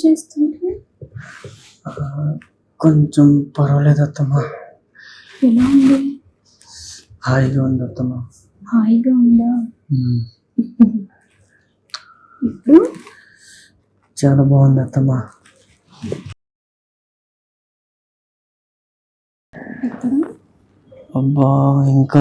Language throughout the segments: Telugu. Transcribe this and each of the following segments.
చేస్తుంటే ఆ, కొంచెం పర్వాలేదు అత్తమ్మా. ఎలా ఉంది? హాయిగా ఉంది అత్తమ్మా. హాయిగా ఉందా? ఉమ్, ఇప్పుడు చాలా బాగుంది అత్తమ్మా. ఇప్పుడు అబ్బా ఇంకా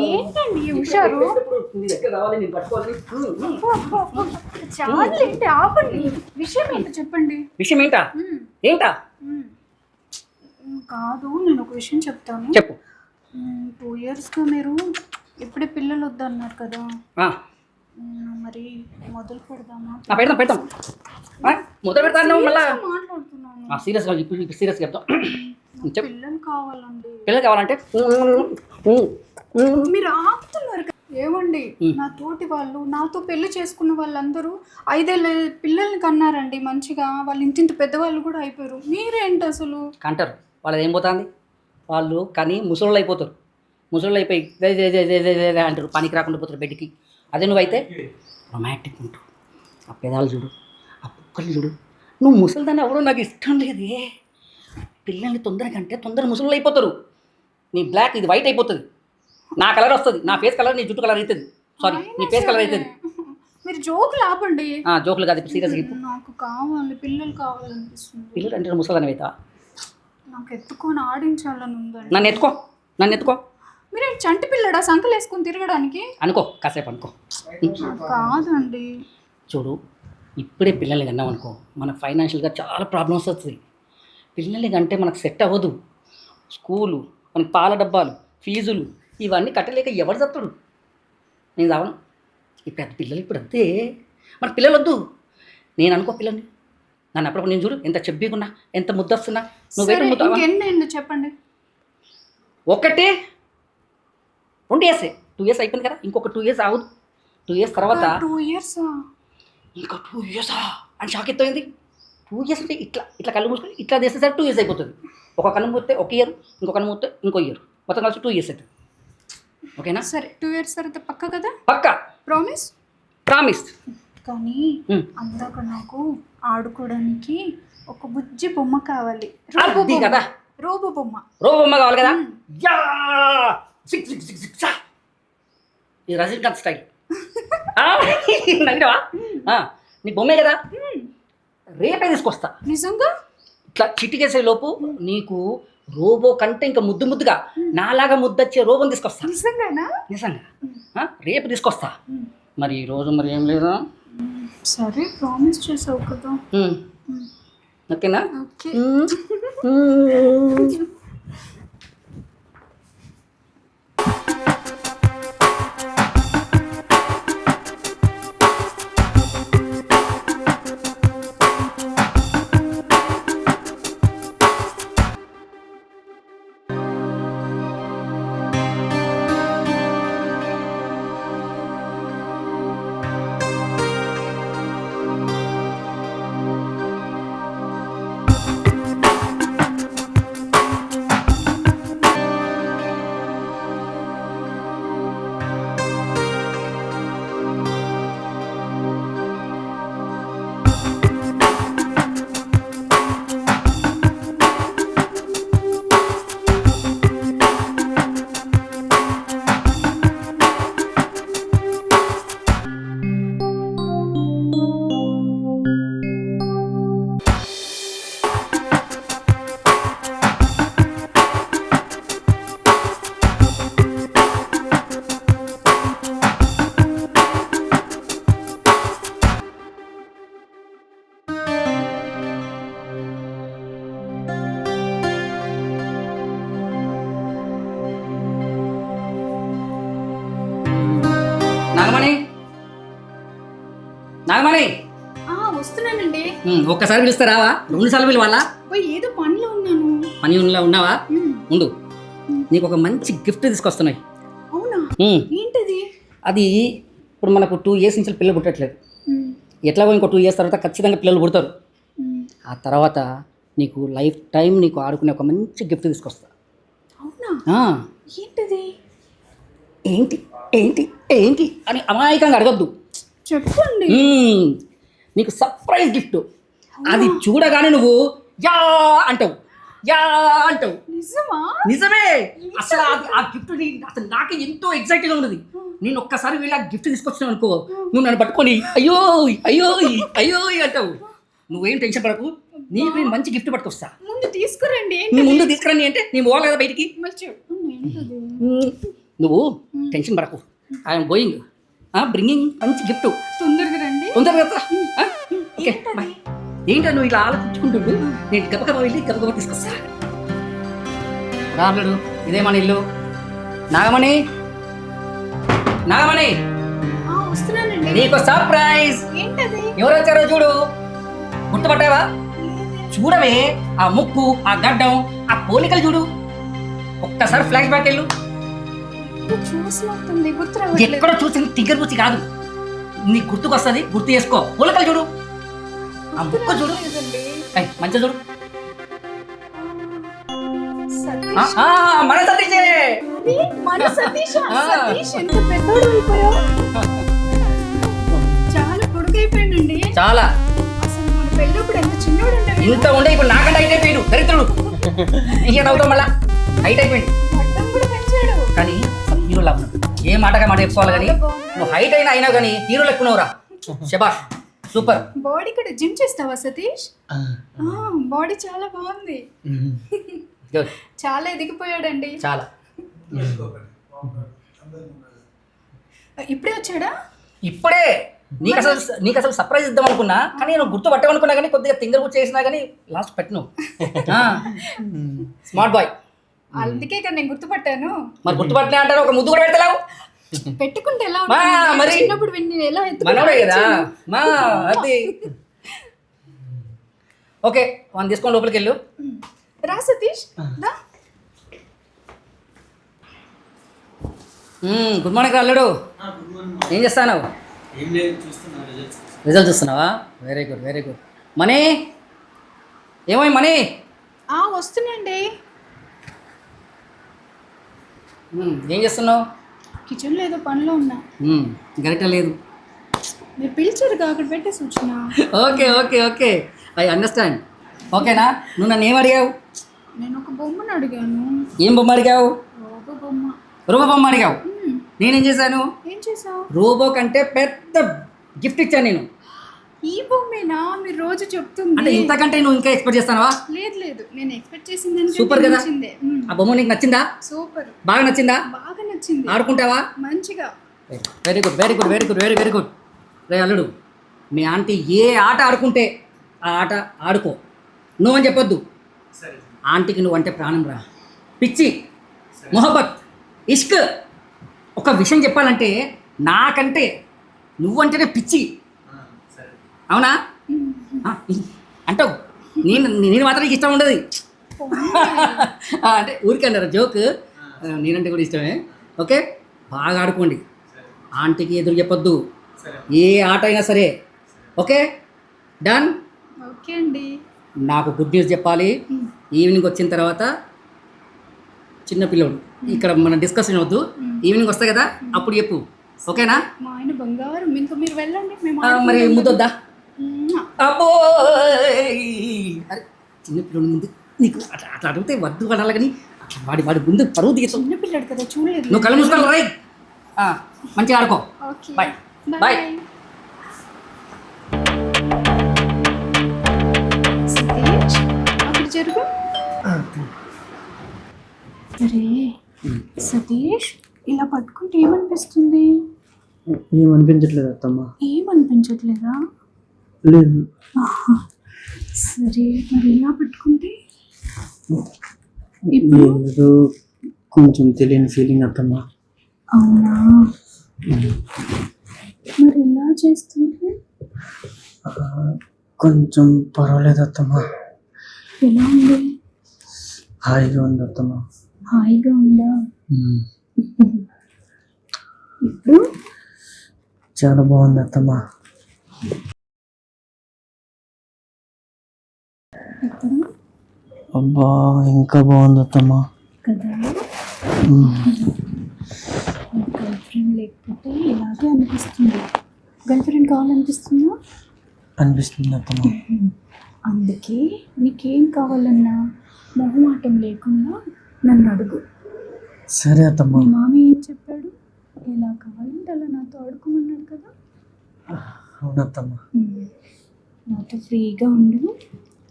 ఏంటండి ఈ హుషారు? చాలండి, ఆపండి. విషయం ఏంటో చెప్పండి. విషయం ఏంటా? ఏంటా? కాదు, నేను ఒక విషయం చెప్తాను. చెప్పు. 2 yearsగా మీరు ఇప్పుడే పిల్లలు వద్దన్నారు కదా, మరి మొదలు పెడదామా? పెడతాం పెడతాం మొదలు పెడతాను. మళ్ళీ మాట్లాడుతున్నాను. సీరియస్గా ఇప్పుడు సీరియస్గా చెప్తాం. పిల్లలు కావాలండి. పిల్లలు కావాలంటే మీరు ఆపుతున్నారు కదా. ఏమండి, నా తోటి వాళ్ళు, నాతో పెళ్లి చేసుకున్న వాళ్ళందరూ 5 ఏళ్ళ పిల్లల్ని కన్నారండి మంచిగా. వాళ్ళు ఇంత పెద్దవాళ్ళు కూడా అయిపోయారు. మీరేంటి అసలు? కంటారు. వాళ్ళది ఏం పోతుంది? వాళ్ళు కానీ ముసలోళ్ళు అయిపోతారు. ముసలోళ్ళు అయిపోయి అంటారు, పనికి రాకుండా పోతారు బెడ్కి. అదే నువ్వైతే రొమాంటిక్ ఉంటావు. ఆ పెదాలు చూడు, ఆ పుక్కలు చూడు. నువ్వు ముసలిదాన్ని ఎవడో నాకు ఇష్టం లేదే. పిల్లల్ని తొందరగా ముసలోళ్ళు అయిపోతారు. నీ బ్లాక్ ఇది వైట్ అయిపోతుంది, నా కలర్ వస్తుంది, నా ఫేస్ కలర్ నీ జుట్టు కలర్ అవుతుంది. సారీ నీ ఫేస్ కలర్ అవుతుంది. మీరు జోకులు ఆపండి. జోకులు కాదు, సీరియస్గా ఇప్పుడు నాకు కావాలి, పిల్లలు కావాలనిపిస్తుంది. పిల్లలు అంటే ముసలని అవుతా. నాకు ఎత్తుకొని ఆడించాలని ఉందండి. నన్ను ఎత్తుకో. మీరు చంటి పిల్లడా సంకలు వేసుకొని తిరగడానికి? అనుకో, కాసేపు అనుకో. కాదండి. చూడు, ఇప్పుడే పిల్లల్ని కన్నాం అనుకో, మన ఫైనాన్షియల్గా చాలా ప్రాబ్లమ్స్ వస్తుంది. పిల్లల్ని కంటే మనకు సెట్ అవ్వదు. స్కూలు, మనకి పాల డబ్బాలు, ఫీజులు ఇవన్నీ కట్టలేక ఎవరు చెప్తాడు? నేను చావను. ఇప్పుడు పిల్లలు ఇప్పుడు అంతే. మన పిల్లలు వద్దు. నేను అనుకో పిల్లల్ని. నన్ను అప్పుడప్పుడు నేను చూడు ఎంత చెబ్బీకున్నా, ఎంత ముద్దొస్తున్నా. నువ్వు ఎన్ని చెప్పండి. 1 2 ఇయర్సే. 2 ఇయర్స్ అయిపోయింది కదా, ఇంకొక 2 ఇయర్స్ ఆగుదు. 2 ఇయర్స్ తర్వాత 2 ఇయర్స్ ఇంకా 2 ఇయర్సా అని షాక్ ఎత్తోయింది. 2 ఇయర్స్ అంటే ఇట్లా కళ్ళు మూసుకొని ఇట్లా చేసేసరి 2 ఇయర్స్ అయిపోతుంది. ఒక కన్ను మూస్తే 1 ఇయర్, ఇంకో కన్ను మూస్తే ఇంకో ఇయర్, మొత్తం కలిసి 2 ఇయర్స్ అవుతుంది. ఓకేనా? సరే, 2 ఇయర్స్ తర్వాత పక్క కదా? పక్కా. ప్రామిస్. కానీ అందాక నాకు ఆడుకోవడానికి ఒక బుజ్జి బొమ్మ కావాలి. కదా, రోబో బొమ్మ కావాలి కదా. ఇది రజనీకాంత్ స్టైల్. నవ్వినవా? నీ బొమ్మే కదా, రేపే తీసుకొస్తా. నిజంగా? ఇట్లా చిటికేసే లోపు నీకు రోబో కంటే ఇంకా ముద్దుగా నాలాగా ముద్దొచ్చే రోబోని తీసుకొస్తా. నిజంగా రేపు తీసుకొస్తా. మరి ఈ రోజు మరి ఏం లేదా? సరే, ప్రామిస్ చేసావు కదా. ఓకేనా? ఓకే. నాగమణి, వస్తున్నానండి. ఒక్కసారి పిలుస్తారా? 2 సార్లు పిలవాలా? ఏదో పనిలో ఉన్నాను. పనిలో ఉన్నావా? ఉండు, నీకు ఒక మంచి గిఫ్ట్ తీసుకొస్తున్నాయి. అవునా? ఏంటది? అది ఇప్పుడు మనకు 2 ఇయర్స్ నుంచి పిల్లలు పుట్టట్లేదు. ఎట్లాగో ఇంకో 2 ఇయర్స్ తర్వాత ఖచ్చితంగా పిల్లలు పుడతారు. ఆ తర్వాత నీకు లైఫ్ టైం నీకు ఆడుకునే ఒక మంచి గిఫ్ట్ తీసుకొస్తా. అవునా? ఏంటది? ఏంటి ఏంటి ఏంటి అని అమాయకంగా అడగద్దు, చెప్పండి. నీకు సర్ప్రైజ్ గిఫ్ట్. అది చూడగానే నువ్వు యా అంటావు. నిజమే. అసలు ఆ గిఫ్ట్ అసలు నాకే ఎంతో ఎక్సైటింగ్గా ఉన్నది. నేను ఒక్కసారి వీళ్ళ గిఫ్ట్ తీసుకొచ్చాను అనుకో, నువ్వు నన్ను పట్టుకొని అయ్యో అయ్యో అయ్యో అంటావు. నువ్వేం టెన్షన్ పడకు, నీకు నేను మంచి గిఫ్ట్ పట్టుకొస్తా. ముందు తీసుకురండి. ముందు తీసుకురండి అంటే నేను పోవాలి కదా బయటికి. నువ్వు టెన్షన్ పడకు, ఐఎమ్ గోయింగ్ బ్రింగింగ్ మంచి గిఫ్ట్. తొందరగా రండి. తొందరగా. Okay bye. ఏంటో నువ్వు ఇలా ఆలోచించుకుంటుండు, నేను గబగబా వెళ్ళి గబగబా తీసుకొస్తా. రాముడు, ఇదే మన ఇల్లు. నాగమణి వస్తున్నానండి. నీకు సర్ప్రైజ్. ఏంటది? ఎవరు వచ్చారో చూడు. గుర్తుపట్టావా? చూడవే, ఆ ముక్కు, ఆ గడ్డం, ఆ పోలికలు చూడు. ఒక్కసారి ఫ్లాష్ బ్యాక్ వెళ్ళు. ఎక్కడో చూసింది తిగ్గర పూచి కాదు, నీకు గుర్తుకొస్తుంది. గుర్తు చేసుకో. పోలికలు చూడు, ఆ ముక్కు చూడు, మంచిగా చూడు. మన సతీషే. చాలా పొడుగైపోయానండి. చాలా. అసలు మన పెళ్ళప్పుడు ఎంత చిన్నోడు ఇంత ఉండే, ఇప్పుడు నాకంటే హైట్ అయిపోయాడు దరిద్రుడు. ఇంకేం అవుతాం మళ్ళా, హైట్ అయిపోయింది. పెంచాడు. కానీ హీరో లాగా ఏ మాటగా మాట చెప్పుకోవాలి కానీ నువ్వు హైట్ అయినా కానీ హీరోలు ఎక్కువరా. శబాష్, సూపర్. బాడీ కూడా జిమ్ చేస్తావా సతీష్? బాడీ చాలా బాగుంది. గుడ్, చాలా ఎదిగిపోయాడండి. చాలా. ఇప్పుడే వచ్చాడా? ఇప్పుడే. నీకు అసలు సర్ప్రైజ్ ఇద్దాం అనుకున్నా, కానీ నేను గుర్తు పట్టామనుకున్నా, కానీ కొద్దిగా తింగర్ గుర్తు చేసినా కానీ లాస్ట్ పెట్టను. Smart boy. అందుకే కదా నేను గుర్తుపట్టాను. మరి గుర్తుపట్టినా అంటారు, ఒక ముద్దు కూడా పెడతలేవు. పెట్టుకుంటే ఎలా మరి చిన్నప్పుడు ఎలా మనోడే కదా మా అది. ఓకే, మనం తీసుకొని లోపలికి వెళ్ళు. రా సతీష్ రా. గుడ్ మార్నింగ్ అల్లుడు. ఏం చేస్తాను? రిజల్ట్ చూస్తున్నావా? Very good, very good. Money ఏమై మనీ? వస్తున్నాండి. ఏం చేస్తున్నావు? కిచెన్లో ఏదో పనిలో ఉన్నా. గరిట లేదు. మీరు పిలిచారు అక్కడ పెట్టేసి వచ్చిన. Okay okay okay, I understand. ఓకేనా? నువ్వు నన్ను ఏం అడిగావు? నేను ఒక బొమ్మను అడిగాను. ఏం బొమ్మ అడిగావు? రోబో బొమ్మ అడిగావు. నేనేం చేశాను? ఏం చేసావు? రోబో కంటే పెద్ద గిఫ్ట్ ఇచ్చాను నేను. ఈ బొమ్మేనా మీరు రోజు చెప్తుంది? అంటే ఇంతకంటే నువ్వు ఇంకా ఎక్స్పెక్ట్ చేస్తావా? లేదు లేదు, నేను ఎక్స్పెక్ట్ చేసింది సూపర్ కదా. ఆ బొమ్మ నీకు నచ్చిందా? సూపర్. బాగా నచ్చిందా? బాగా నచ్చింది. ఆడుకుంటావా? మంచిగా. Very good, very good, very good, very very good. రే అల్లుడు, మీ ఆంటీ ఏ ఆట ఆడుకుంటే ఆ ఆట ఆడుకో, నువ్వని చెప్పొద్దు. ఆంటీకి నువ్వు అంటే ప్రాణం రా, పిచ్చి, మొహబ్బత్, ఇష్క్. ఒక విషయం చెప్పాలంటే నాకంటే నువ్వంటేనే పిచ్చి. అవునా? అంటావు. నేను మాత్రం నీకు ఇష్టం ఉండదు. అంటే ఊరికే అన్నారు జోక్. నేనంటే కూడా ఇష్టమే. ఓకే, బాగా ఆడుకోండి. ఆంటీకి ఎదురు చెప్పొద్దు, ఏ ఆట అయినా సరే. Okay, done. ఓకే అండి. నాకు గుడ్ న్యూస్ చెప్పాలి. ఈవినింగ్ వచ్చిన తర్వాత చిన్నపిల్లడు ఇక్కడ మనం డిస్కషన్ వద్దు. ఈవినింగ్ వస్తాయి కదా, అప్పుడు చెప్పు. ఓకేనా? మా ఆయన బంగారం. ఇంకా మీరు వెళ్ళండి. మరి ముద్దొద్దా? అబ్బో, అరే చిన్నపిల్లడు ముందు నీకు అట్లా అట్లా అడిగితే వద్దు అనాలి, కానీ అట్లా వాడి ముందు పరువు తీసు. చిన్నపిల్లడు కదా, చూడలేదు. నువ్వు కళ్ళు మూసుకోవాలి. రైట్, మంచిగా ఆడుకో. Bye bye. సతీష్ అక్కడ జరుగు. అరే సతీష్, ఇలా పట్టుకుంటే ఏమనిపిస్తుంది? ఏమనిపించట్లేదు అత్తమ్మ. ఏమనిపించట్లేదా? లేదు. సరే, మరి ఇలా పట్టుకుంటే ఏదో కొంచెం తెలియని ఫీలింగ్ అత్తమ్మ. అవునా? మరి ఇలా చేస్తుంటే కొంచెం పర్వాలేదు అత్తమ్మ. ఎలా ఉంది? హాయిగా ఉంది అత్తమ్మ. హాయిగా ఉందా? ఇప్పుడు చాలా బాగుంది అత్తమ్మ. ఇప్పుడు అబ్బా, ఇంకా బాగుంది అత్తమ్మ. కదా. గర్ల్ ఫ్రెండ్ లేకపోతే ఇలాగే అనిపిస్తుంది. గర్ల్ ఫ్రెండ్ కావాలనిపిస్తుందా? అనిపిస్తుంది అత్తమ్మ. అందుకే నీకేం కావాలన్నా మొహమాటం లేకుండా నన్ను అడుగు. సరే అత్తమ్మ. మీ మామ ఏం చెప్పాడు? ఎలా కావాలంటే అలా నాతో ఆడుకోమన్నాడు కదా. అవునత్తమ్మ. నాతో ఫ్రీగా ఉండు.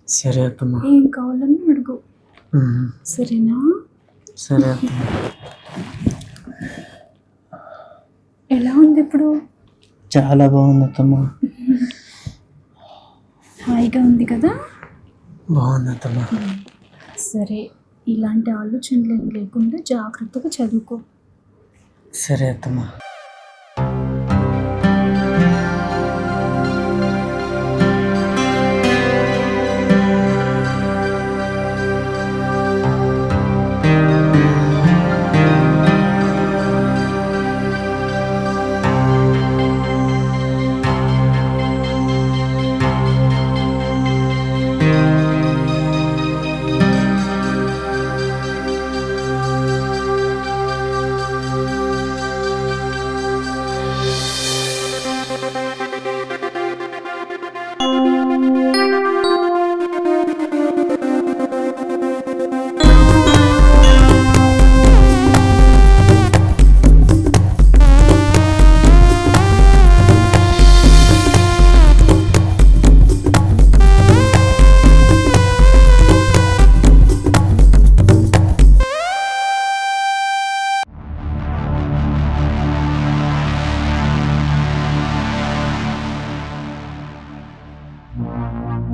సరే అత్తమ్మ. ఏం కావాలన్నా అడుగు, సరేనా? సరే అత్తమ్మ. ఎలా ఉంది ఇప్పుడు? చాలా బాగుంది అత్తమ్మ. హాయిగా ఉంది కదా. బాగుంది అత్తమ్మ. సరే, ఇలాంటి ఆలోచనలు లేకుండా జాగ్రత్తగా చదువుకో. సరే అత్తమ్మ.